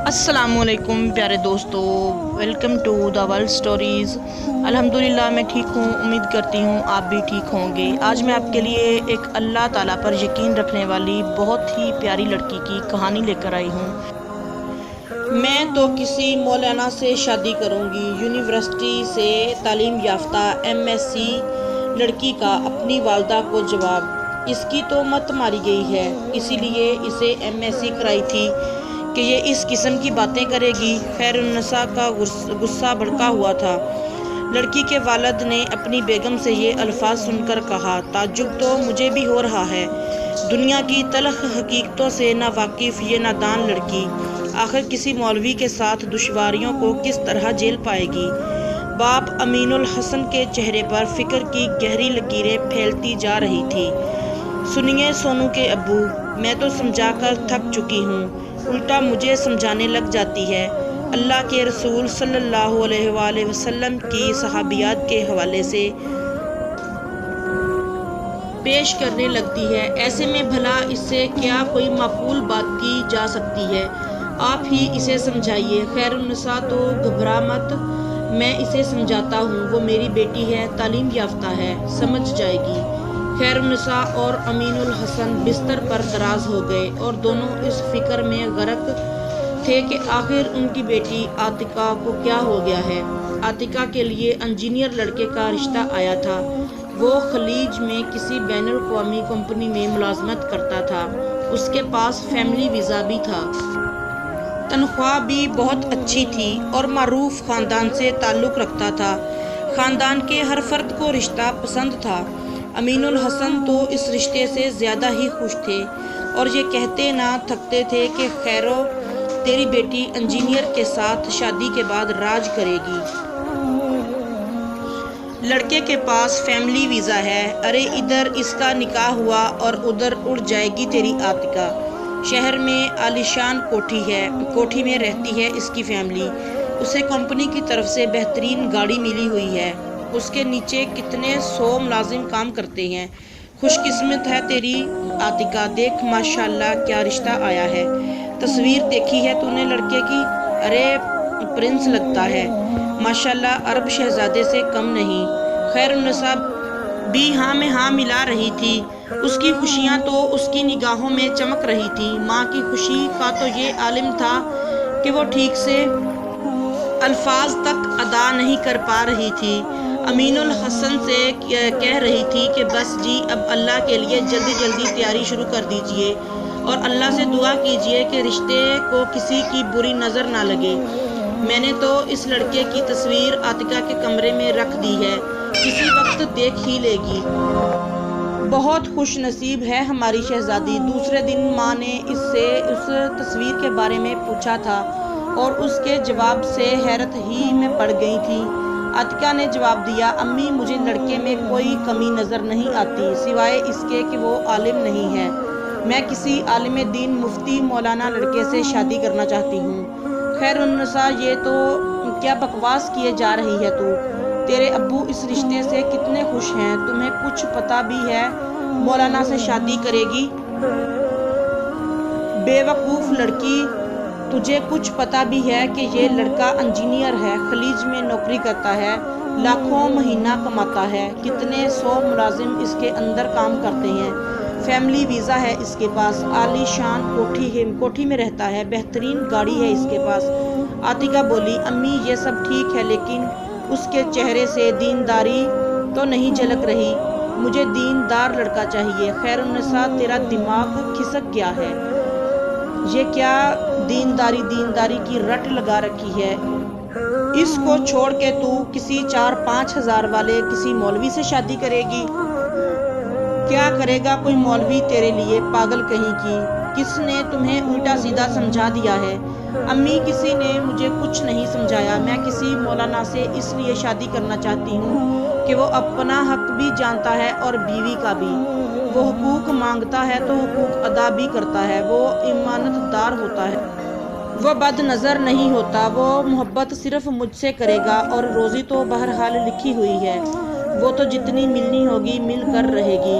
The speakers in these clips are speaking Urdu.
السلام علیکم پیارے دوستو، welcome to the world stories. الحمدللہ میں ٹھیک ہوں، امید کرتی ہوں آپ بھی ٹھیک ہوں گے۔ آج میں آپ کے لیے ایک اللہ تعالیٰ پر یقین رکھنے والی بہت ہی پیاری لڑکی کی کہانی لے کر آئی ہوں۔ میں تو کسی مولانا سے شادی کروں گی، یونیورسٹی سے تعلیم یافتہ MSc لڑکی کا اپنی والدہ کو جواب۔ اس کی تو مت ماری گئی ہے، اسی لیے اسے MSc کرائی تھی کہ یہ اس قسم کی باتیں کرے گی۔ خیر النساء کا غصہ بھڑکا ہوا تھا۔ لڑکی کے والد نے اپنی بیگم سے یہ الفاظ سن کر کہا، تعجب تو مجھے بھی ہو رہا ہے، دنیا کی تلخ حقیقتوں سے نہ واقف یہ نادان لڑکی آخر کسی مولوی کے ساتھ دشواریوں کو کس طرح جھیل پائے گی۔ باپ امین الحسن کے چہرے پر فکر کی گہری لکیریں پھیلتی جا رہی تھی۔ سنیے سونو کے ابو، میں تو سمجھا کر تھک چکی ہوں، الٹا مجھے سمجھانے لگ جاتی ہے۔ اللہ کے رسول صلی اللہ علیہ وآلہ وسلم کی صحابیات کے حوالے سے پیش کرنے لگتی ہے۔ ایسے میں بھلا اس سے کیا کوئی معقول بات کی جا سکتی ہے؟ آپ ہی اسے سمجھائیے۔ خیر النساء تو گھبرا مت، میں اسے سمجھاتا ہوں، وہ میری بیٹی ہے، تعلیم یافتہ ہے، سمجھ جائے گی۔ خیر النساء اور امین الحسن بستر پر دراز ہو گئے اور دونوں اس فکر میں غرق تھے کہ آخر ان کی بیٹی عاتقہ کو کیا ہو گیا ہے۔ عاتقہ کے لیے انجینئر لڑکے کا رشتہ آیا تھا۔ وہ خلیج میں کسی بین الاقوامی کمپنی میں ملازمت کرتا تھا، اس کے پاس فیملی ویزا بھی تھا، تنخواہ بھی بہت اچھی تھی اور معروف خاندان سے تعلق رکھتا تھا۔ خاندان کے ہر فرد کو رشتہ پسند تھا۔ امین الحسن تو اس رشتے سے زیادہ ہی خوش تھے اور یہ کہتے نہ تھکتے تھے کہ خیرو، تیری بیٹی انجینئر کے ساتھ شادی کے بعد راج کرے گی۔ لڑکے کے پاس فیملی ویزا ہے، ارے ادھر اس کا نکاح ہوا اور ادھر اڑ جائے گی تیری عاتقہ۔ شہر میں عالیشان کوٹھی ہے، کوٹھی میں رہتی ہے اس کی فیملی، اسے کمپنی کی طرف سے بہترین گاڑی ملی ہوئی ہے، اس کے نیچے کتنے 100 ملازم کام کرتے ہیں۔ خوش قسمت ہے تیری عاتقہ، دیکھ ماشاءاللہ کیا رشتہ آیا ہے۔ تصویر دیکھی ہے تو نے لڑکے کی؟ ارے پرنس لگتا ہے، ماشاءاللہ عرب شہزادے سے کم نہیں۔ خیر النساء بھی ہاں میں ہاں ملا رہی تھی، اس کی خوشیاں تو اس کی نگاہوں میں چمک رہی تھی۔ ماں کی خوشی کا تو یہ عالم تھا کہ وہ ٹھیک سے الفاظ تک ادا نہیں کر پا رہی تھی۔ امین الحسن سے کہہ رہی تھی کہ بس جی اب اللہ کے لیے جلدی جلدی تیاری شروع کر دیجئے اور اللہ سے دعا کیجئے کہ رشتے کو کسی کی بری نظر نہ لگے۔ میں نے تو اس لڑکے کی تصویر عاتقہ کے کمرے میں رکھ دی ہے، کسی وقت دیکھ ہی لے گی۔ بہت خوش نصیب ہے ہماری شہزادی۔ دوسرے دن ماں نے اس سے اس تصویر کے بارے میں پوچھا تھا اور اس کے جواب سے حیرت ہی میں پڑ گئی تھی۔ عاتقہ نے جواب دیا، امی مجھے لڑکے میں کوئی کمی نظر نہیں آتی سوائے اس کے کہ وہ عالم نہیں ہے۔ میں کسی عالم دین مفتی مولانا لڑکے سے شادی کرنا چاہتی ہوں۔ خیر النساء یہ تو کیا بکواس کیے جا رہی ہے تو؟ تیرے ابو اس رشتے سے کتنے خوش ہیں، تمہیں کچھ پتہ بھی ہے مولانا سے شادی کرے گی؟ بے وقوف لڑکی، تجھے کچھ پتہ بھی ہے کہ یہ لڑکا انجینئر ہے، خلیج میں نوکری کرتا ہے، لاکھوں مہینہ کماتا ہے، کتنے 100 ملازم اس کے اندر کام کرتے ہیں، فیملی ویزا ہے اس کے پاس، عالی شان کوٹھی میں رہتا ہے، بہترین گاڑی ہے اس کے پاس۔ عاتقہ بولی، امی یہ سب ٹھیک ہے لیکن اس کے چہرے سے دینداری تو نہیں جھلک رہی، مجھے دیندار لڑکا چاہیے۔ خیر النساء تیرا دماغ کھسک گیا ہے، یہ کیا دینداری کی رٹ لگا رکھی ہے؟ اس کو چھوڑ کے تو کسی 4-5 ہزار والے کسی مولوی سے شادی کرے گی؟ کیا کرے گا کوئی مولوی تیرے لیے، پاگل کہیں کی؟ کس نے تمہیں الٹا سیدھا سمجھا دیا ہے؟ امی کسی نے مجھے کچھ نہیں سمجھایا، میں کسی مولانا سے اس لیے شادی کرنا چاہتی ہوں کہ وہ اپنا حق بھی جانتا ہے اور بیوی کا بھی، وہ حقوق مانگتا ہے تو حقوق ادا بھی کرتا ہے، وہ امانت دار ہوتا ہے، وہ بد نظر نہیں ہوتا، وہ محبت صرف مجھ سے کرے گا اور روزی تو بہرحال لکھی ہوئی ہے، وہ تو جتنی ملنی ہوگی مل کر رہے گی۔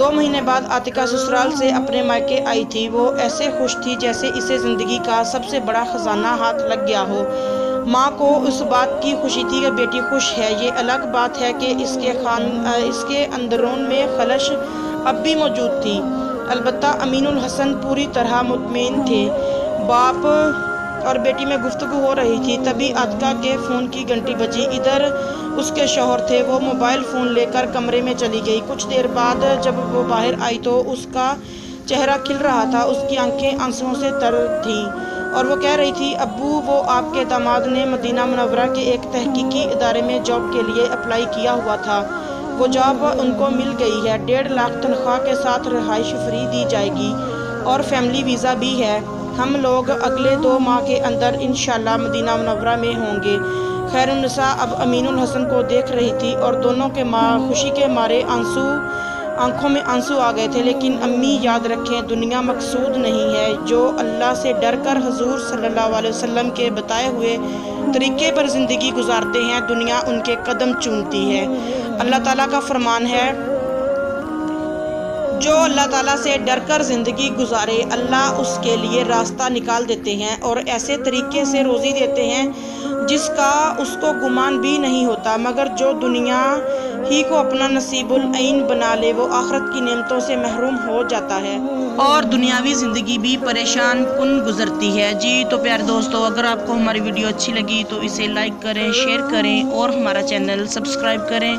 2 مہینے بعد عاتقہ سسرال سے اپنے مائکے آئی تھی۔ وہ ایسے خوش تھی جیسے اسے زندگی کا سب سے بڑا خزانہ ہاتھ لگ گیا ہو۔ ماں کو اس بات کی خوشی تھی کہ بیٹی خوش ہے۔ یہ الگ بات ہے کہ اس کے اندرون میں خلش اب بھی موجود تھی۔ البتہ امین الحسن پوری طرح مطمئن تھے۔ باپ اور بیٹی میں گفتگو ہو رہی تھی، تبھی عاتقہ کے فون کی گھنٹی بجی۔ ادھر اس کے شوہر تھے۔ وہ موبائل فون لے کر کمرے میں چلی گئی۔ کچھ دیر بعد جب وہ باہر آئی تو اس کا چہرہ کھل رہا تھا، اس کی آنکھیں آنسوؤں سے تر تھیں اور وہ کہہ رہی تھی، ابو، وہ آپ کے داماد نے مدینہ منورہ کے ایک تحقیقی ادارے میں جاب کے لیے اپلائی کیا ہوا تھا۔ وہ جاب ان کو مل گئی ہے۔ 1.5 لاکھ تنخواہ کے ساتھ رہائش فری دی جائے گی اور فیملی ویزا بھی ہے۔ ہم لوگ اگلے 2 ماہ کے اندر انشاءاللہ مدینہ منورہ میں ہوں گے۔ خیر النساء اب امین الحسن کو دیکھ رہی تھی اور دونوں کے خوشی کے مارے آنکھوں میں آنسو آ گئے تھے۔ لیکن امی، یاد رکھیں، دنیا مقصود نہیں ہے۔ جو اللہ سے ڈر کر حضور صلی اللہ علیہ وسلم کے بتائے ہوئے طریقے پر زندگی گزارتے ہیں، دنیا ان کے قدم چومتی ہے۔ اللہ تعالیٰ کا فرمان ہے، جو اللہ تعالیٰ سے ڈر کر زندگی گزارے، اللہ اس کے لیے راستہ نکال دیتے ہیں اور ایسے طریقے سے روزی دیتے ہیں جس کا اس کو گمان بھی نہیں ہوتا۔ مگر جو دنیا ہی کو اپنا نصیب العین بنا لے، وہ آخرت کی نعمتوں سے محروم ہو جاتا ہے اور دنیاوی زندگی بھی پریشان کن گزرتی ہے۔ جی تو پیارے دوستو، اگر آپ کو ہماری ویڈیو اچھی لگی تو اسے لائک کریں، شیئر کریں اور ہمارا چینل سبسکرائب کریں۔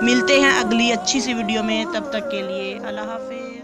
ملتے ہیں اگلی اچھی سی ویڈیو میں، تب تک کے لیے اللہ حافظ۔